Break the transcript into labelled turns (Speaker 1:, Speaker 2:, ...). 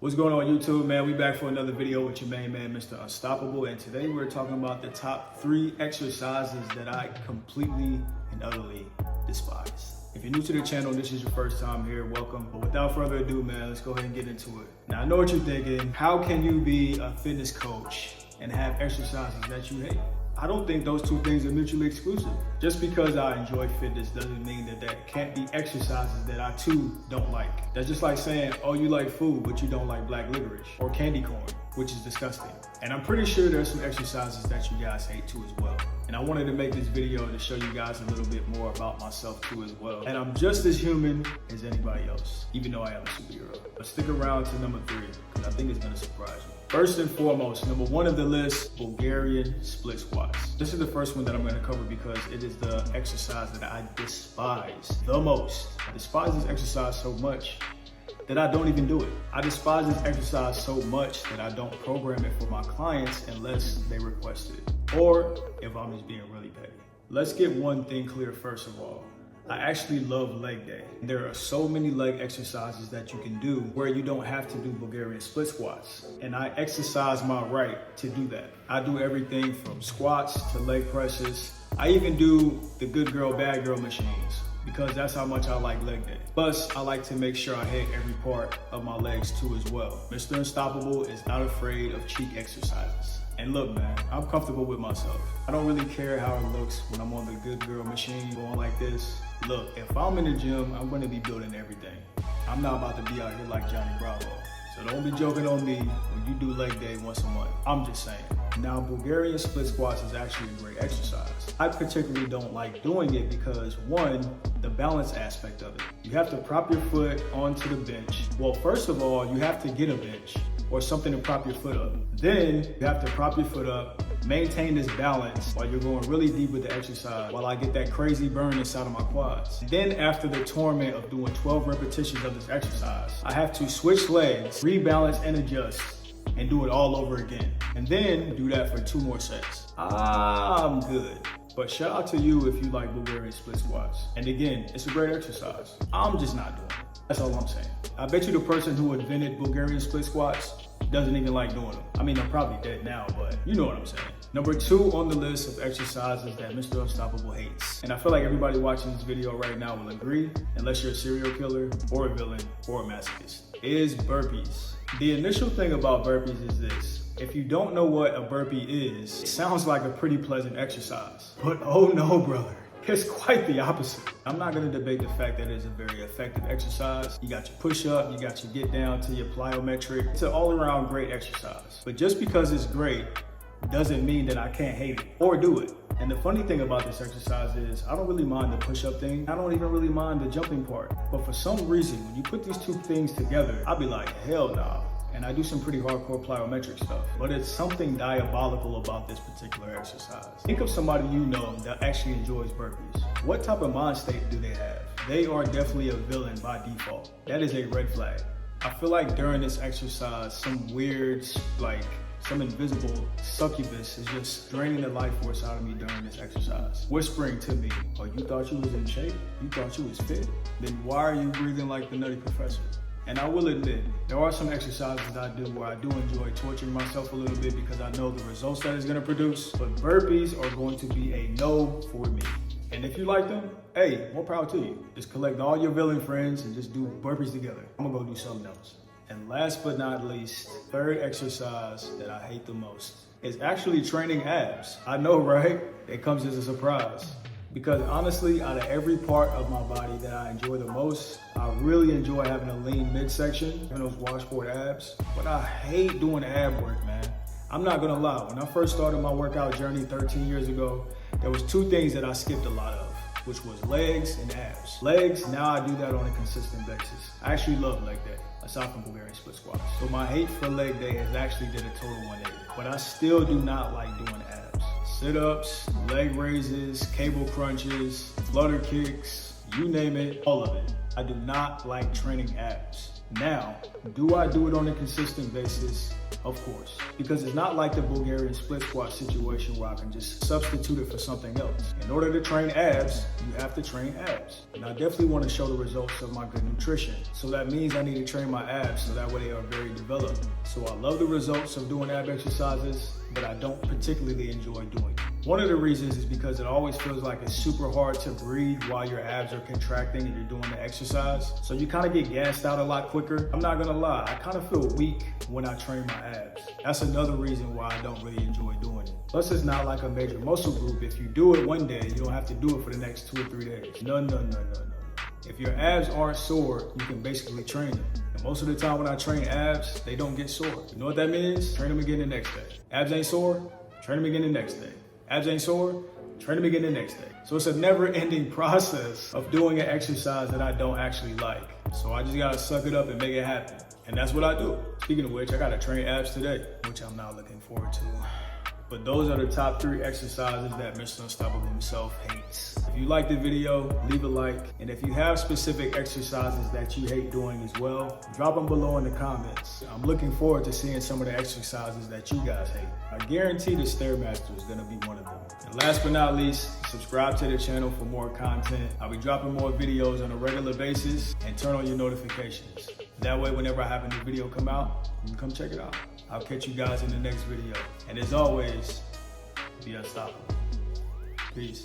Speaker 1: What's going on YouTube, man? We back for another video with your main man, Mr. Unstoppable. And today we're talking about the top 3 exercises that I completely and utterly despise. If you're new to the channel, this is your first time here, welcome. But without further ado, man, let's go ahead and get into it. Now, I know what you're thinking. How can you be a fitness coach and have exercises that you hate? I don't think those two things are mutually exclusive. Just because I enjoy fitness doesn't mean that there can't be exercises that I too don't like. That's just like saying, oh, you like food, but you don't like black licorice or candy corn, which is disgusting. And I'm pretty sure there's some exercises that you guys hate too as well. And I wanted to make this video to show you guys a little bit more about myself too as well. And I'm just as human as anybody else, even though I am a superhero. But stick around to number 3, because I think it's gonna surprise you. First and foremost, number 1 of the list, Bulgarian split squats. This is the first one that I'm gonna cover because it is the exercise that I despise the most. I despise this exercise so much that I don't even do it. I despise this exercise so much that I don't program it for my clients unless they request it, or if I'm just being really petty. Let's get one thing clear first of all. I actually love leg day. There are so many leg exercises that you can do where you don't have to do Bulgarian split squats. And I exercise my right to do that. I do everything from squats to leg presses. I even do the good girl, bad girl machines because that's how much I like leg day. Plus, I like to make sure I hit every part of my legs too as well. Mr. Unstoppable is not afraid of cheek exercises. And look, man, I'm comfortable with myself. I don't really care how it looks when I'm on the good girl machine going like this. Look, if I'm in the gym, I'm gonna be building everything. I'm not about to be out here like Johnny Bravo. So don't be joking on me when you do leg day once a month. I'm just saying. Now, Bulgarian split squats is actually a great exercise. I particularly don't like doing it because 1, the balance aspect of it. You have to prop your foot onto the bench. Well, first of all, you have to get a bench or something to prop your foot up. Then you have to prop your foot up, maintain this balance while you're going really deep with the exercise while I get that crazy burn inside of my quads. Then after the torment of doing 12 repetitions of this exercise, I have to switch legs, rebalance and adjust, and do it all over again. And then do that for 2 more sets. I'm good. But shout out to you if you like Bulgarian split squats. And again, it's a great exercise. I'm just not doing it. That's all I'm saying. I bet you the person who invented Bulgarian split squats doesn't even like doing them. I mean, they're probably dead now, but you know what I'm saying. Number 2 on the list of exercises that Mr. Unstoppable hates. And I feel like everybody watching this video right now will agree, unless you're a serial killer or a villain or a masochist, is burpees. The initial thing about burpees is this. If you don't know what a burpee is, it sounds like a pretty pleasant exercise. But oh no, brother. It's quite the opposite. I'm not gonna debate the fact that it's a very effective exercise. You got your push up, you got your get down to your plyometric. It's an all around great exercise. But just because it's great doesn't mean that I can't hate it or do it. And the funny thing about this exercise is I don't really mind the push up thing. I don't even really mind the jumping part. But for some reason, when you put these 2 things together, I'll be like, hell nah. And I do some pretty hardcore plyometric stuff. But it's something diabolical about this particular exercise. Think of somebody you know that actually enjoys burpees. What type of mind state do they have? They are definitely a villain by default. That is a red flag. I feel like during this exercise, some weird, some invisible succubus is just draining the life force out of me during this exercise. Whispering to me, oh, you thought you was in shape? You thought you was fit? Then why are you breathing like the Nutty Professor? And I will admit, there are some exercises I do where I do enjoy torturing myself a little bit because I know the results that it's gonna produce, but burpees are going to be a no for me. And if you like them, hey, more power to you. Just collect all your villain friends and just do burpees together. I'm gonna go do something else. And last but not least, 3rd exercise that I hate the most is actually training abs. I know, right? It comes as a surprise. Because honestly, out of every part of my body that I enjoy the most, I really enjoy having a lean midsection and those washboard abs. But I hate doing ab work, man. I'm not gonna lie, when I first started my workout journey 13 years ago, there was 2 things that I skipped a lot of, which was legs and abs. Legs, now I do that on a consistent basis. I actually love leg day, aside from Bulgarian split squats. So my hate for leg day has actually did a total 180. But I still do not like doing abs. Sit-ups, leg raises, cable crunches, flutter kicks, you name it, all of it. I do not like training abs. Now, do I do it on a consistent basis? Of course, because it's not like the Bulgarian split squat situation where I can just substitute it for something else. In order to train abs, you have to train abs. And I definitely want to show the results of my good nutrition. So that means I need to train my abs so that way they are very developed. So I love the results of doing ab exercises, but I don't particularly enjoy doing them. One of the reasons is because it always feels like it's super hard to breathe while your abs are contracting and you're doing the exercise. So you kind of get gassed out a lot quicker. I'm not gonna lie, I kind of feel weak when I train my abs. That's another reason why I don't really enjoy doing it. Plus, it's not like a major muscle group. If you do it one day, you don't have to do it for the next 2 or 3 days. No. If your abs aren't sore, you can basically train them. And most of the time when I train abs, they don't get sore. You know what that means? Train them again the next day. Abs ain't sore, train them again the next day. Abs ain't sore, train them again the next day. So it's a never-ending process of doing an exercise that I don't actually like. So I just gotta suck it up and make it happen. And that's what I do. Speaking of which, I gotta train abs today, which I'm now looking forward to. But those are the top 3 exercises that Mr. Unstoppable himself hates. If you liked the video, leave a like. And if you have specific exercises that you hate doing as well, drop them below in the comments. I'm looking forward to seeing some of the exercises that you guys hate. I guarantee the Stairmaster is gonna be one of them. And last but not least, subscribe to the channel for more content. I'll be dropping more videos on a regular basis, and turn on your notifications. That way, whenever I have a new video come out, you can come check it out. I'll catch you guys in the next video. And as always, be unstoppable. Peace.